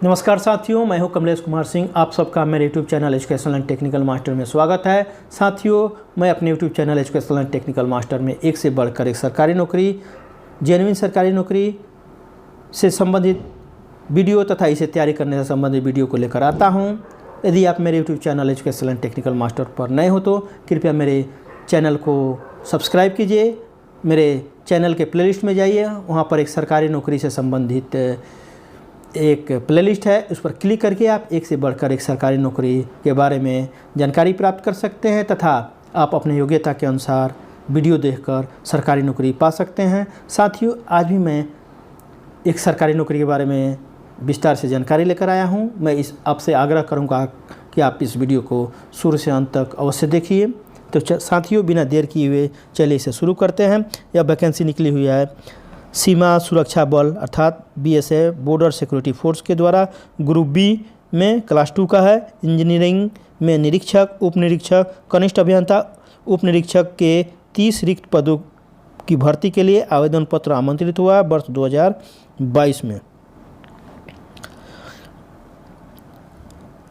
नमस्कार साथियों, मैं हूं कमलेश कुमार सिंह। आप सबका मेरे YouTube channel educational and technical master में स्वागत है। साथियों, मैं अपने YouTube channel educational and technical master में एक से बढ़कर एक सरकारी नौकरी, जेन्युइन सरकारी नौकरी से संबंधित वीडियो तथा इसे तैयारी करने से संबंधित वीडियो को लेकर आता हूं। यदि आप मेरे YouTube channel educational and technical master पर नए हो तो कृपया मेरे चैनल को सब्सक्राइब कीजिए। मेरे चैनल के प्लेलिस्ट में जाइए, वहाँ पर एक सरकारी नौकरी से संबंधित एक प्लेलिस्ट है, उस पर क्लिक करके आप एक से बढ़कर एक सरकारी नौकरी के बारे में जानकारी प्राप्त कर सकते हैं तथा आप अपने योग्यता के अनुसार वीडियो देखकर सरकारी नौकरी पा सकते हैं। साथियों, आज भी मैं एक सरकारी नौकरी के बारे में विस्तार से जानकारी लेकर आया हूं। मैं आपसे आग्रह करूंगा कि आप इस वीडियो को शुरू से अंत तक अवश्य देखिए। तो साथियों, बिना देर किए हुए चलिए इसे शुरू करते हैं। यह वैकेंसी निकली हुई है सीमा सुरक्षा बल अर्थात BSF बॉर्डर सिक्योरिटी फोर्स के द्वारा ग्रुप B में क्लास 2 का है। इंजीनियरिंग में निरीक्षक, उप निरीक्षक, कनिष्ठ अभियंता, उप निरीक्षक के 30 रिक्त पदों की भर्ती के लिए आवेदन पत्र आमंत्रित हुआ वर्ष 2022 में।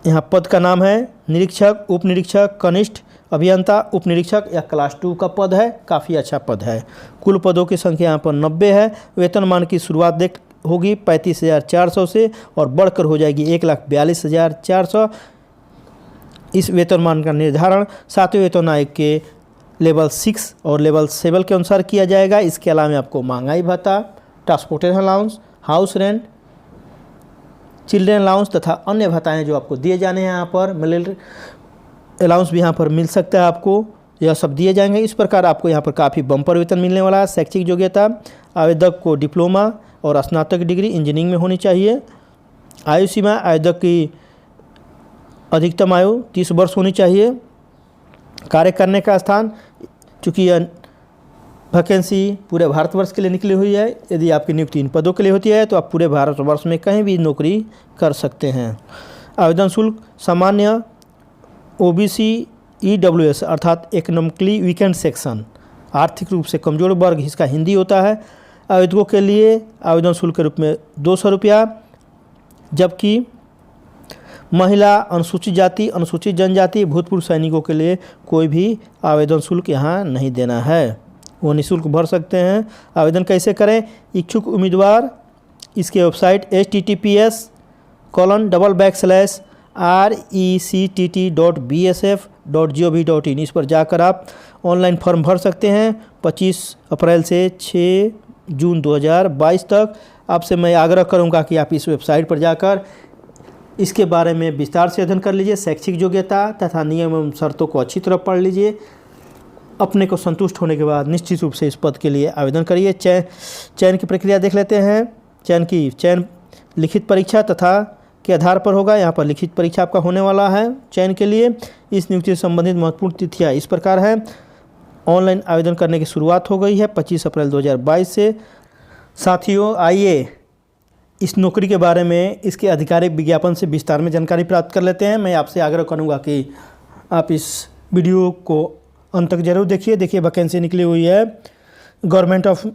यहाँ पद का नाम है निरीक्षक, उप निरीक्षक, कनिष्ठ अभियंता, उप निरीक्षक। या क्लास 2 का पद है, काफ़ी अच्छा पद है। कुल पदों की संख्या यहाँ पर 90 है। वेतनमान की शुरुआत होगी 35,400 से और बढ़कर हो जाएगी 1,42,400। इस वेतनमान का निर्धारण 7वें वेतन आयोग के लेवल 6 और लेवल 7 के अनुसार किया जाएगा। इसके अलावा आपको महंगाई भत्ता, transportation allowance, house rent, children allowance तथा अन्य भत्ताएँ जो आपको दिए जाने हैं यहाँ पर, मिलिट्री अलाउंस भी यहाँ पर मिल सकता है आपको, यह सब दिए जाएंगे। इस प्रकार आपको यहाँ पर काफ़ी बम्पर वेतन मिलने वाला है। शैक्षिक योग्यता, आवेदक को डिप्लोमा और स्नातक डिग्री इंजीनियरिंग में होनी चाहिए। आयु सीमा, आवेदक की अधिकतम आयु 30 वर्ष होनी चाहिए। कार्य करने का स्थान, चूँकि यह वैकेंसी पूरे भारतवर्ष के लिए निकली हुई है, यदि आपकी नियुक्ति इन पदों के लिए होती है तो आप पूरे भारतवर्ष में कहीं भी नौकरी कर सकते हैं। आवेदन शुल्क सामान्य, OBC EWS अर्थात इकोनॉमिकली वीकेंड सेक्शन, आर्थिक रूप से कमजोर वर्ग, इसका हिंदी होता है। आवेदकों के लिए आवेदन शुल्क के रूप में 200 रुपया, जबकि महिला, अनुसूचित जाति, अनुसूचित जनजाति, भूतपूर्व सैनिकों के लिए कोई भी आवेदन शुल्क यहाँ नहीं देना है, वो निःशुल्क भर सकते हैं। आवेदन कैसे करें? इच्छुक उम्मीदवार इसके वेबसाइट https://rectt.bsf.gov.in इस पर जाकर आप ऑनलाइन फॉर्म भर सकते हैं 25 अप्रैल से 6 जून 2022 तक। आपसे मैं आग्रह करूंगा कि आप इस वेबसाइट पर जाकर इसके बारे में विस्तार से अध्ययन कर लीजिए। शैक्षिक योग्यता तथा नियम एवं शर्तों को अच्छी तरह पढ़ लीजिए। अपने को संतुष्ट होने के बाद निश्चित रूप से इस पद के लिए आवेदन करिए। चयन की प्रक्रिया देख लेते हैं। चयन लिखित परीक्षा तथा के आधार पर होगा। यहाँ पर लिखित परीक्षा आपका होने वाला है चयन के लिए। इस नियुक्ति से संबंधित महत्वपूर्ण तिथियाँ इस प्रकार हैं। ऑनलाइन आवेदन करने की शुरुआत हो गई है 25 अप्रैल 2022 से। साथियों, आइए इस नौकरी के बारे में इसके आधिकारिक विज्ञापन से विस्तार में जानकारी प्राप्त कर लेते हैं। मैं आपसे आग्रह करूँगा कि आप इस वीडियो को अंत तक जरूर देखिए। देखिए, वैकेंसी निकली हुई है government of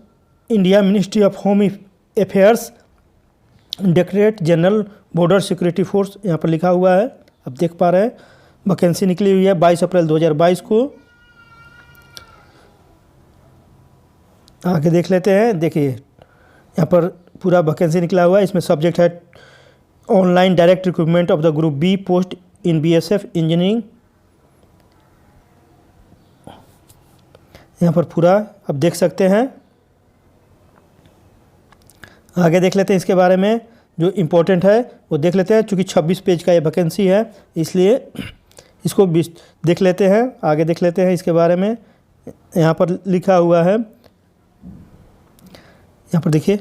India, ministry of home affairs, directorate general border security force, यहाँ पर लिखा हुआ है, आप देख पा रहे हैं। वैकेंसी निकली हुई है 22 अप्रैल 2022 को। आगे देख लेते हैं। देखिए, यहाँ पर पूरा वैकेंसी निकला हुआ है। इसमें सब्जेक्ट है online direct recruitment of the group B post in BSF engineering. यहाँ पर पूरा आप देख सकते हैं। आगे देख लेते हैं इसके बारे में, जो इम्पोर्टेंट है वो देख लेते हैं। चूँकि 26 पेज का ये वैकेंसी है, इसलिए इसको देख लेते हैं। आगे देख लेते हैं इसके बारे में। यहाँ पर लिखा हुआ है, यहाँ पर देखिए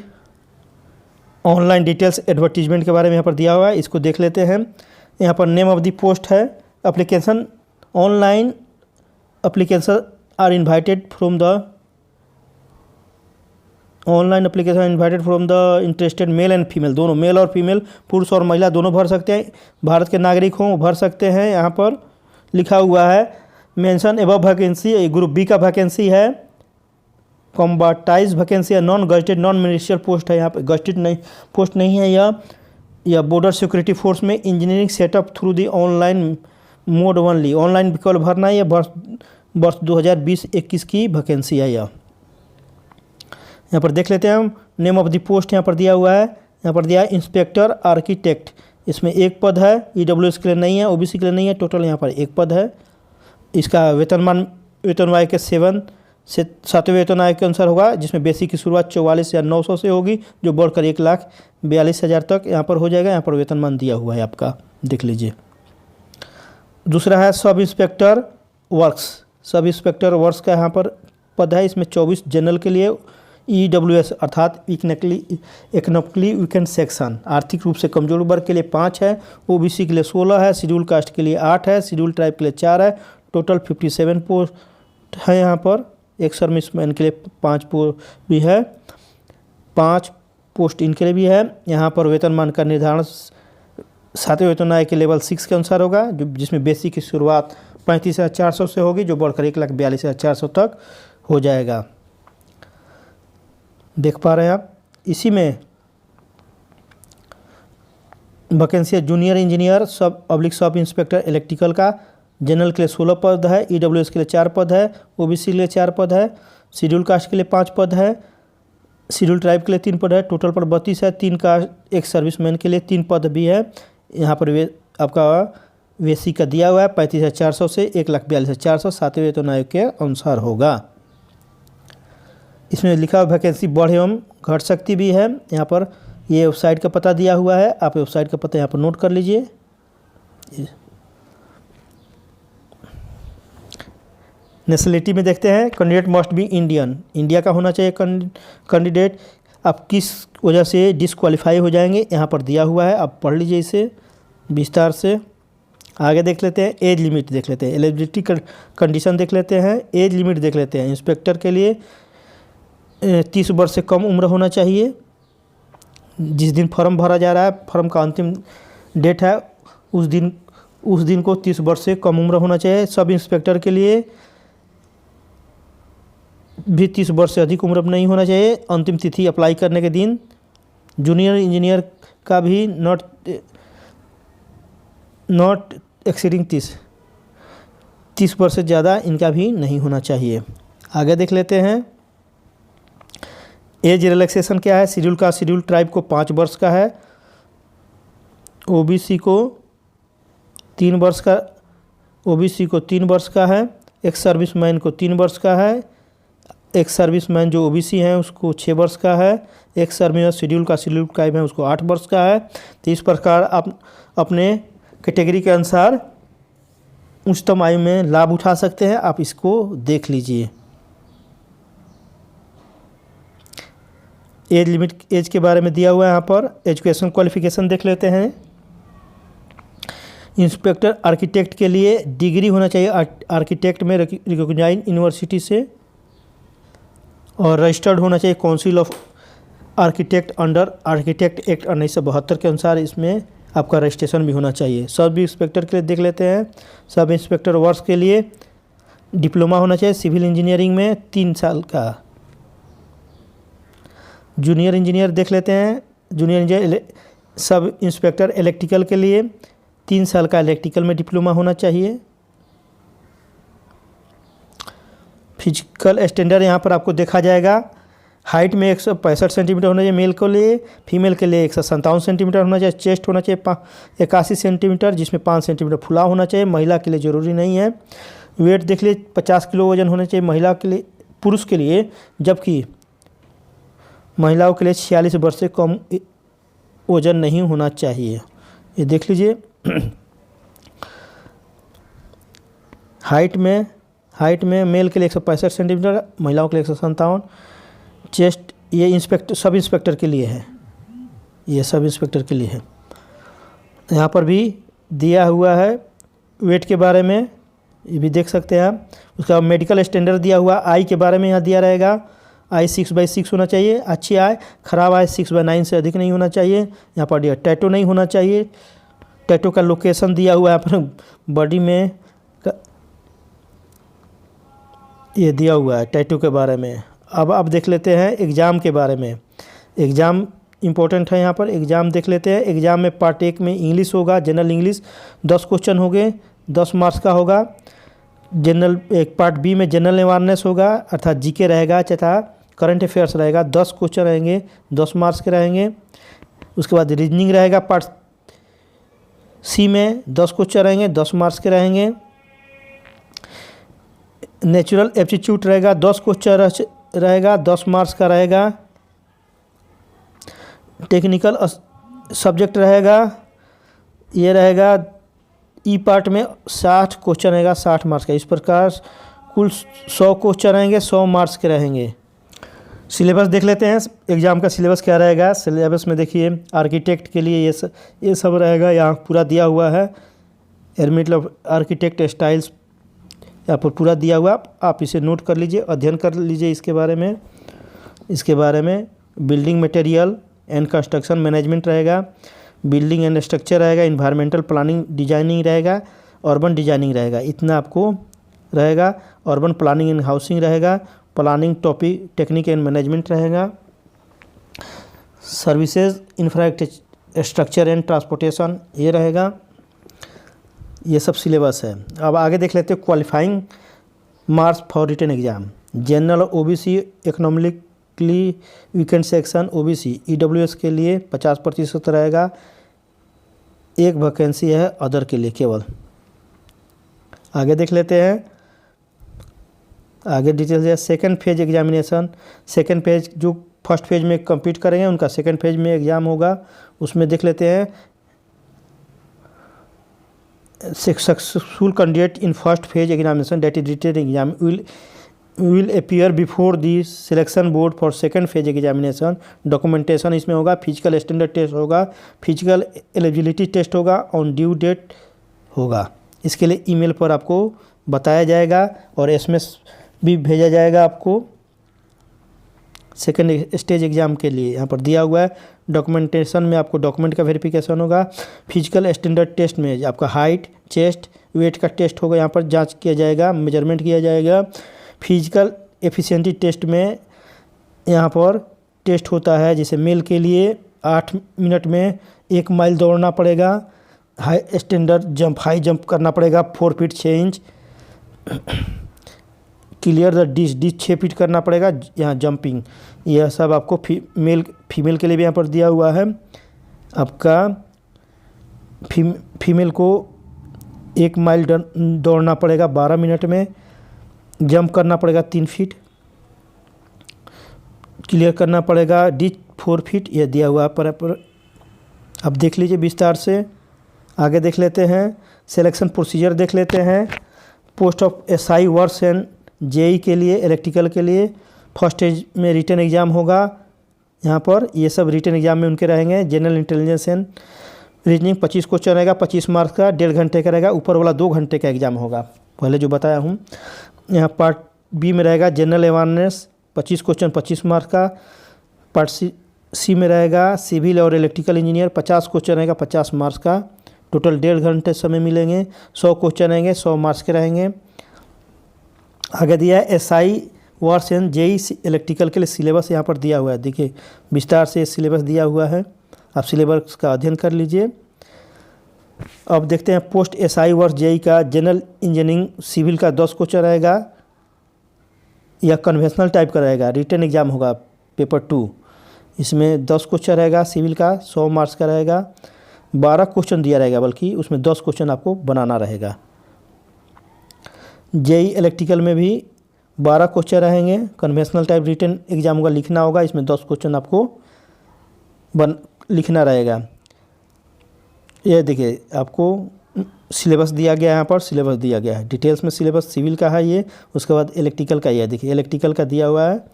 ऑनलाइन डिटेल्स एडवर्टीजमेंट के बारे में यहाँ पर दिया हुआ है, इसको देख लेते हैं। यहाँ पर नेम ऑफ द पोस्ट है, application, online application are invited from the online application invited from the interested male and female, दोनों मेल और फीमेल, पुरुष और महिला दोनों भर सकते हैं। भारत के नागरिक हों भर सकते हैं। यहाँ पर लिखा हुआ है mention above vacancy, group B का वैकेंसी है। कॉम्बाटाइज वैकेंसी है, non gazetted non ministerial post है, यहाँ पे गजटेड नहीं पोस्ट नहीं है यह। या बॉर्डर सिक्योरिटी फोर्स में engineering setup through the online mode only, online विकल्प भरना है। यह वर्ष 2020-21 की वैकेंसी है। यहाँ पर देख लेते हैं हम, नेम ऑफ द पोस्ट यहाँ पर दिया हुआ है, यहाँ पर दिया है इंस्पेक्टर आर्किटेक्ट। इसमें एक पद है, EWS के लिए नहीं है, OBC के लिए नहीं है, टोटल यहाँ पर एक पद है। इसका वेतनमान वेतन आयोग के 7वें वेतन आयोग के अनुसार होगा, जिसमें बेसिक की शुरुआत 44,900 से होगी, जो बढ़कर 1,42,000 तक यहाँ पर हो जाएगा। यहाँ पर वेतनमान दिया हुआ है आपका, देख लीजिए। दूसरा है sub inspector works. Sub inspector works का यहाँ पर पद है, इसमें 24 जनरल के लिए, EWS अर्थात इकोनॉमिकली वीकेंड सेक्शन, आर्थिक रूप से कमजोर वर्ग के लिए 5 है, OBC के लिए 16 है, शेड्यूल कास्ट के लिए 8 है, शेड्यूल ट्राइब के लिए 4 है, टोटल 57 पोस्ट है। यहाँ पर एक सर्विसमैन के लिए 5 पोस्ट भी है, 5 पोस्ट इनके लिए भी है। यहाँ पर वेतनमान का निर्धारण 7वें वेतन आयोग के लेवल 6 के अनुसार होगा, जो जिसमें बेसिक की शुरुआत 35,400 से होगी, जो बढ़कर 1,42,400 तक हो जाएगा। देख पा रहे हैं आप। इसी में vacancy junior engineer sub inspector electrical का, जनरल के लिए 16 पद है, EWS के लिए 4 पद है, OBC के लिए 4 पद है, शेड्यूल कास्ट के लिए 5 पद है, शेड्यूल ट्राइब के लिए 3 पद है, टोटल पर 32 है। 3 का एक सर्विसमैन के लिए 3 पद भी है। यहाँ पर आपका वेसी का दिया हुआ है 35,400 से 1,42,400 7वें वेतन आयोग के अनुसार होगा। इसमें लिखा हुआ वैकेंसी बढ़ एवं घट सकती भी है। यहाँ पर ये वेबसाइट का पता दिया हुआ है, आप वेबसाइट का पता यहाँ पर नोट कर लीजिए। नेशनलिटी में देखते हैं, candidate must be Indian, India का होना चाहिए कैंडिडेट। आप किस वजह से डिसक्वालीफाई हो जाएंगे यहाँ पर दिया हुआ है, आप पढ़ लीजिए इसे विस्तार से। आगे देख लेते हैं, एज लिमिट देख लेते हैं, एलिजिबिलिटी कंडीशन देख लेते हैं, एज लिमिट देख लेते हैं। इंस्पेक्टर के लिए 30 वर्ष से कम उम्र होना चाहिए। जिस दिन फॉर्म भरा जा रहा है, फॉर्म का अंतिम डेट है, उस दिन को 30 वर्ष से कम उम्र होना चाहिए। सब इंस्पेक्टर के लिए भी 30 वर्ष से अधिक उम्र नहीं होना चाहिए अंतिम तिथि अप्लाई करने के दिन। जूनियर इंजीनियर का भी नॉट एक्सीडिंग 30 वर्ष से ज़्यादा इनका भी नहीं होना चाहिए। आगे देख लेते हैं, एज रिलैक्सेशन क्या है। शेड्यूल ट्राइब को 5 वर्ष का है, OBC को 3 वर्ष का, OBC को 3 वर्ष का है, एक सर्विसमैन को 3 वर्ष का है, एक सर्विसमैन जो OBC हैं उसको 6 वर्ष का है, एक शेड्यूल ट्राइब है उसको 8 वर्ष का है। तो इस प्रकार आप अपने कैटेगरी के अनुसार उच्चतम आयु में लाभ उठा सकते हैं, आप इसको देख लीजिए। एज लिमिट, एज के बारे में दिया हुआ है यहाँ पर। एजुकेशन क्वालिफिकेशन देख लेते हैं। इंस्पेक्टर आर्किटेक्ट के लिए डिग्री होना चाहिए आर्किटेक्ट में रिकॉग्नाइज्ड यूनिवर्सिटी से, और रजिस्टर्ड होना चाहिए council of architect under architect act 1972 के अनुसार इसमें आपका रजिस्ट्रेशन भी होना चाहिए। सब इंस्पेक्टर के लिए देख लेते हैं। सब इंस्पेक्टर वर्ष के लिए डिप्लोमा होना चाहिए सिविल इंजीनियरिंग में 3 साल का। जूनियर इंजीनियर देख लेते हैं। Junior engineer sub inspector electrical के लिए 3 साल का इलेक्ट्रिकल में डिप्लोमा होना चाहिए। फिजिकल स्टैंडर्ड यहाँ पर आपको देखा जाएगा। हाइट में 165 सेंटीमीटर होना चाहिए मेल के लिए, फीमेल के लिए 157 सेंटीमीटर होना चाहिए। चेस्ट होना चाहिए 81 सेंटीमीटर, जिसमें 5 सेंटीमीटर फुला होना चाहिए। महिला के लिए ज़रूरी नहीं है। वेट देख लीजिए 50 किलो वजन होना चाहिए महिला के लिए, पुरुष के लिए, जबकि महिलाओं के लिए 46 वर्ष से कम वजन नहीं होना चाहिए। ये देख लीजिए। हाइट में मेल के लिए 165 सेंटीमीटर, महिलाओं के लिए 157। चेस्ट ये सब इंस्पेक्टर के लिए है, ये सब इंस्पेक्टर के लिए है। यहाँ पर भी दिया हुआ है वेट के बारे में, ये भी देख सकते हैं आप। उसका मेडिकल स्टैंडर्ड दिया हुआ। आई के बारे में यहाँ दिया रहेगा। आई 6/6 होना चाहिए, अच्छी आई। खराब आई 6/9 से अधिक नहीं होना चाहिए। यहाँ पर दिया टैटू नहीं होना चाहिए। टैटू का लोकेशन दिया हुआ है यहाँ पर बॉडी में, ये दिया हुआ है टैटू के बारे में। अब देख लेते हैं एग्ज़ाम के बारे में। एग्ज़ाम इंपॉर्टेंट है यहाँ पर। एग्ज़ाम देख लेते हैं। एग्ज़ाम में पार्ट 1 में इंग्लिश होगा, जनरल इंग्लिश 10 क्वेश्चन हो गए, 10 मार्क्स का होगा। जनरल एक पार्ट बी में जनरल अवेयरनेस होगा अर्थात जीके रहेगा तथा करंट अफेयर्स रहेगा, 10 क्वेश्चन रहेंगे, 10 मार्क्स के रहेंगे। उसके बाद रीजनिंग रहेगा पार्ट सी में, 10 क्वेश्चन रहेंगे, 10 मार्क्स के रहेंगे। नेचुरल एप्टीट्यूड रहेगा, 10 क्वेश्चन रहेगा, 10 मार्क्स का रहेगा। टेक्निकल सब्जेक्ट रहेगा, ये रहेगा ई पार्ट में 60 क्वेश्चन रहेगा, 60 मार्क्स का। इस प्रकार कुल 100 क्वेश्चन रहेंगे, 100 मार्क्स के रहेंगे। सिलेबस देख लेते हैं एग्ज़ाम का सिलेबस क्या रहेगा। सिलेबस में देखिए आर्किटेक्ट के लिए ये सब रहेगा, यहाँ पूरा दिया हुआ है। मतलब आर्किटेक्ट स्टाइल्स यहाँ पर पूरा दिया हुआ, आप इसे नोट कर लीजिए, अध्ययन कर लीजिए इसके बारे में। Building material and construction management रहेगा, बिल्डिंग एंड स्ट्रक्चर रहेगा, इन्वायरमेंटल प्लानिंग डिजाइनिंग रहेगा, अर्बन डिजाइनिंग रहेगा, इतना आपको रहेगा। अर्बन प्लानिंग एंड हाउसिंग रहेगा, planning topic technique and management रहेगा, सर्विसेज इंफ्रास्ट्रक्चर एंड ट्रांसपोर्टेशन ये रहेगा। ये सब सिलेबस है। अब आगे देख लेते हैं qualifying marks for written exam. General OBC economically weekend section OBC EWS के लिए 50% रहेगा। एक वैकेंसी है अदर के लिए केवल। आगे देख लेते हैं, आगे डिटेल्स है। Second phase examination, second phase जो फर्स्ट फेज में कंप्लीट करेंगे उनका सेकंड फेज में एग्ज़ाम होगा। उसमें देख लेते हैं successful candidate in first phase examination that is written exam will appear before the selection board for second phase examination। Documentation इसमें होगा, फिजिकल स्टैंडर्ड टेस्ट होगा, फिजिकल एलिजिबिलिटी टेस्ट होगा, ऑन ड्यू डेट होगा। इसके लिए ईमेल पर आपको बताया जाएगा और एसएमएस भी भेजा जाएगा आपको सेकंड स्टेज एग्ज़ाम के लिए। यहाँ पर दिया हुआ है डॉक्यूमेंटेशन में आपको डॉक्यूमेंट का वेरिफिकेशन होगा। फिजिकल स्टैंडर्ड टेस्ट में आपका हाइट चेस्ट वेट का टेस्ट होगा, यहाँ पर जांच किया जाएगा, मेजरमेंट किया जाएगा। फिजिकल एफिशिएंसी टेस्ट में यहाँ पर टेस्ट होता है, जैसे मेल के लिए 8 मिनट में 1 माइल दौड़ना पड़ेगा, high standard jump high jump करना पड़ेगा 4 feet 6 inch, clear the dish 6 feet करना पड़ेगा यहाँ जंपिंग। यह सब आपको फीमेल के लिए भी यहाँ पर दिया हुआ है। आपका फीमेल को 1 माइल दौड़ना पड़ेगा 12 मिनट में, जंप करना पड़ेगा 3 फीट, क्लियर करना पड़ेगा डिच 4 फीट, यह दिया हुआ पर अब देख लीजिए विस्तार से। आगे देख लेते हैं सिलेक्शन प्रोसीजर देख लेते हैं। Post of SI works and JE के लिए इलेक्ट्रिकल के लिए फर्स्ट स्टेज में रिटन एग्ज़ाम होगा। यहाँ पर ये सब रिटन एग्ज़ाम में उनके रहेंगे। General intelligence and reasoning 25 question रहेगा, 25 मार्क्स का, 1.5 घंटे का रहेगा। ऊपर वाला 2 घंटे का एग्ज़ाम होगा, पहले जो बताया हूँ। यहाँ पार्ट बी में रहेगा जनरल अवेयरनेस 25 क्वेश्चन 25 मार्क्स का। पार्ट सी में रहेगा सिविल और इलेक्ट्रिकल इंजीनियर 50 क्वेश्चन रहेगा 50 मार्क्स का। टोटल 1.5 घंटे समय मिलेंगे। 100 क्वेश्चन रहेंगे, 100 मार्क्स के रहेंगे। आगे दिया है SI works and JE electrical के लिए सिलेबस यहाँ पर दिया हुआ है। देखिए विस्तार से सिलेबस दिया हुआ है, आप सिलेबस का अध्ययन कर लीजिए। अब देखते हैं पोस्ट एसआई वर्क्स जेई का। जनरल इंजीनियरिंग सिविल का 10 क्वेश्चन रहेगा, यह कन्वेंशनल टाइप का रहेगा। रिटन एग्ज़ाम होगा पेपर 2, इसमें 10 क्वेश्चन रहेगा। सिविल का 100 मार्क्स का रहेगा। 12 क्वेश्चन दिया रहेगा, बल्कि उसमें 10 क्वेश्चन आपको बनाना रहेगा। जेई इलेक्ट्रिकल में भी 12 क्वेश्चन रहेंगे, कन्वेंशनल टाइप रिटन एग्ज़ाम होगा, लिखना होगा। इसमें 10 क्वेश्चन आपको लिखना रहेगा। यह देखिए आपको सिलेबस दिया गया है, यहाँ पर सिलेबस दिया गया है डिटेल्स में। सिलेबस सिविल का है ये, उसके बाद इलेक्ट्रिकल का ये देखिए इलेक्ट्रिकल का दिया हुआ है।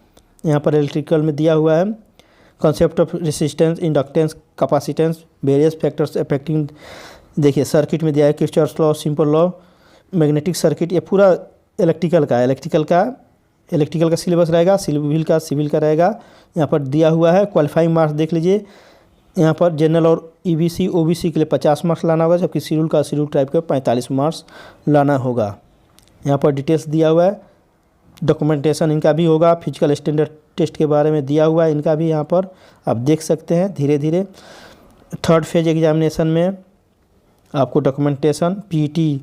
यहाँ पर इलेक्ट्रिकल में दिया हुआ है concept of resistance, inductance, capacitance, various factors affecting. देखिए सर्किट में दिया है Kirchhoff's law, simple law, magnetic circuit, ये पूरा इलेक्ट्रिकल का इलेक्ट्रिकल का सिलेबस रहेगा। सिविल का रहेगा। यहाँ पर दिया हुआ है क्वालिफाइंग मार्क्स देख लीजिए। यहाँ पर जनरल और ईबीसी ओबीसी के लिए 50 मार्क्स लाना होगा, जबकि शेड्यूल टाइप का 45 मार्क्स लाना होगा। यहाँ पर डिटेल्स दिया हुआ है। डॉक्यूमेंटेशन इनका भी होगा, फिजिकल स्टैंडर्ड टेस्ट के बारे में दिया हुआ है इनका भी, यहाँ पर आप देख सकते हैं। धीरे धीरे थर्ड फेज एग्जामिनेशन में आपको documentation, PT,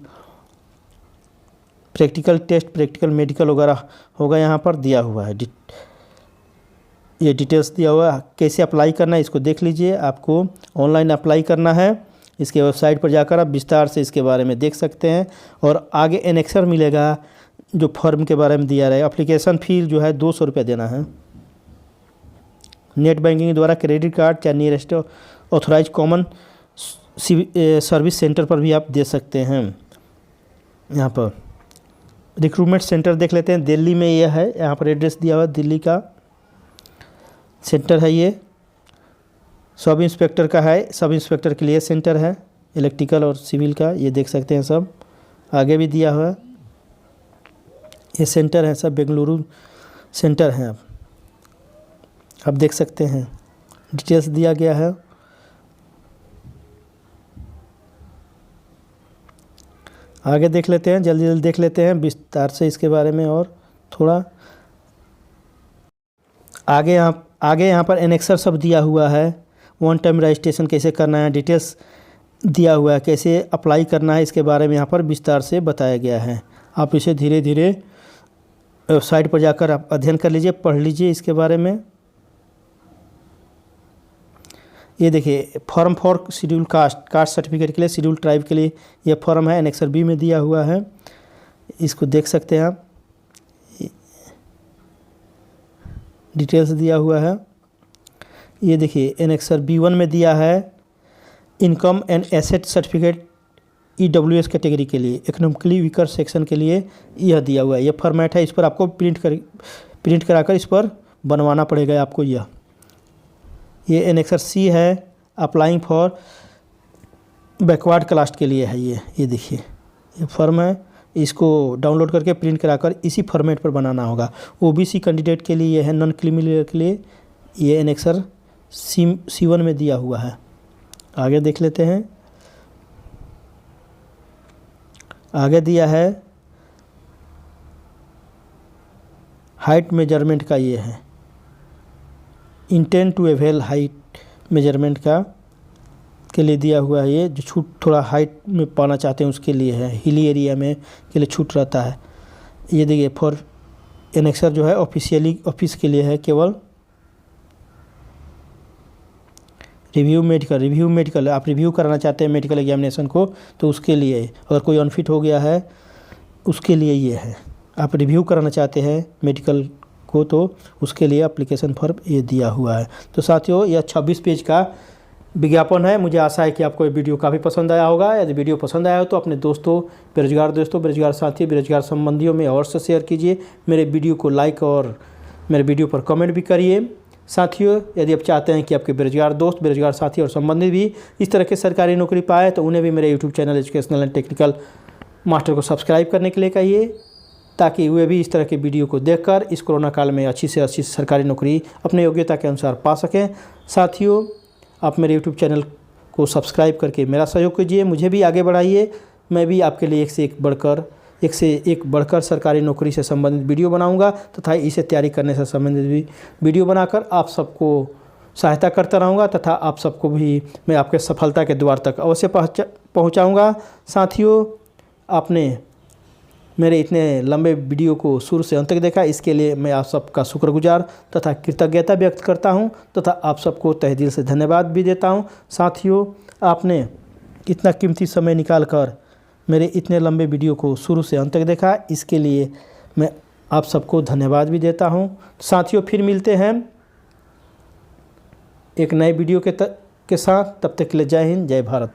practical test, practical medical वगैरह होगा, यहाँ पर दिया हुआ है। ये डिटेल्स दिया हुआ है। कैसे अप्लाई करना है इसको देख लीजिए। आपको ऑनलाइन अप्लाई करना है, इसके वेबसाइट पर जाकर आप विस्तार से इसके बारे में देख सकते हैं। और आगे एनेक्सर मिलेगा जो फॉर्म के बारे में दिया रहेगा। एप्लीकेशन फ़ी जो है 200 रुपये देना है। नेट बैंकिंग द्वारा क्रेडिट कार्ड या nearest authorize common service centre पर भी आप दे सकते हैं। यहाँ पर रिक्रूटमेंट सेंटर देख लेते हैं। दिल्ली में यह है, यहाँ पर एड्रेस दिया हुआ है, दिल्ली का सेंटर है ये। सब इंस्पेक्टर का है, सब इंस्पेक्टर के लिए सेंटर है, इलेक्ट्रिकल और सिविल का, ये देख सकते हैं। सब आगे भी दिया हुआ है, ये सेंटर है, सब बेंगलुरु सेंटर है। आप देख सकते हैं, डिटेल्स दिया गया है। आगे देख लेते हैं, जल्दी जल्दी देख लेते हैं विस्तार से इसके बारे में और थोड़ा आगे। यहाँ पर एनेक्सर सब दिया हुआ है। वन टाइम रजिस्ट्रेशन कैसे करना है, डिटेल्स दिया हुआ है। कैसे अप्लाई करना है इसके बारे में यहाँ पर विस्तार से बताया गया है। आप इसे धीरे धीरे वेबसाइट पर जाकर आप अध्ययन कर लीजिए, पढ़ लीजिए इसके बारे में। ये देखिए, form for schedule caste certificate के लिए, शेड्यूल ट्राइब के लिए ये फॉर्म है, एनेक्सर बी में दिया हुआ है। इसको देख सकते हैं आप, डिटेल्स दिया हुआ है। ये देखिए, एनेक्सर B1 में दिया है income and asset certificate EWS category के लिए, इकोनॉमिकली वीकर सेक्शन के लिए यह दिया हुआ है। यह फॉर्मेट है, इस पर आपको प्रिंट कराकर इस पर बनवाना पड़ेगा आपको। ये एनेक्सर C है, अप्लाइंग फॉर बैकवर्ड क्लास के लिए है ये देखिए, ये फॉर्म है। इसको डाउनलोड करके प्रिंट कराकर इसी फॉर्मेट पर बनाना होगा। OBC कैंडिडेट के लिए ये है, नॉन क्रीमी लेयर के लिए ये एनेक्सर C1 में दिया हुआ है। आगे देख लेते हैं। आगे दिया है हाइट मेजरमेंट का, ये है intent to avail height measurement का के लिए दिया हुआ है। ये जो छूट थोड़ा हाइट में पाना चाहते हैं उसके लिए है, हिली एरिया में के लिए छूट रहता है। ये देखिए, फॉर एनेक्सर जो है ऑफिशियली ऑफिस के लिए है केवल। रिव्यू मेडिकल आप रिव्यू कराना चाहते हैं मेडिकल एग्जामिनेशन को, तो उसके लिए, अगर कोई अनफिट हो गया है उसके लिए ये है। आप रिव्यू कराना चाहते हैं मेडिकल को, तो उसके लिए एप्लीकेशन फॉर्म ये दिया हुआ है। तो साथियों, यह 26 पेज का विज्ञापन है। मुझे आशा है कि आपको ये वीडियो काफ़ी पसंद आया होगा। यदि वीडियो पसंद आया हो तो अपने दोस्तों, बेरोजगार साथी, बेरोजगार संबंधियों में अवश्य शेयर कीजिए। मेरे वीडियो को लाइक और मेरे वीडियो पर कमेंट भी करिए। साथियों, यदि आप चाहते हैं कि आपके बेरोजगार दोस्त, बेरोजगार साथी और संबंधी भी इस तरह की सरकारी नौकरी पाए, तो उन्हें भी मेरे YouTube channel educational and technical master को सब्सक्राइब करने के लिए कहिए, ताकि वे भी इस तरह के वीडियो को देखकर इस कोरोना काल में अच्छी से अच्छी सरकारी नौकरी अपने योग्यता के अनुसार पा सकें। साथियों, आप मेरे यूट्यूब चैनल को सब्सक्राइब करके मेरा सहयोग कीजिए, मुझे भी आगे बढ़ाइए। मैं भी आपके लिए एक से एक बढ़कर सरकारी नौकरी से संबंधित वीडियो बनाऊंगा तथा इसे तैयारी करने से संबंधित भी वीडियो बनाकर आप सबको सहायता करता रहूंगा, तथा आप सबको भी मैं आपके सफलता के द्वार तक अवश्य पहुंचाऊंगा। साथियों, आपने मेरे इतने लंबे वीडियो को शुरू से अंत तक देखा, इसके लिए मैं आप सबका शुक्रगुजार तथा कृतज्ञता व्यक्त करता हूं, तथा आप सबको तहे दिल से धन्यवाद भी देता हूं। साथियों, आपने इतना कीमती समय निकालकर मेरे इतने लंबे वीडियो को शुरू से अंत तक देखा, इसके लिए मैं आप सबको धन्यवाद भी देता हूं। साथियों, फिर मिलते हैं एक नए वीडियो के साथ। तब तक के लिए जय हिंद, जय भारत।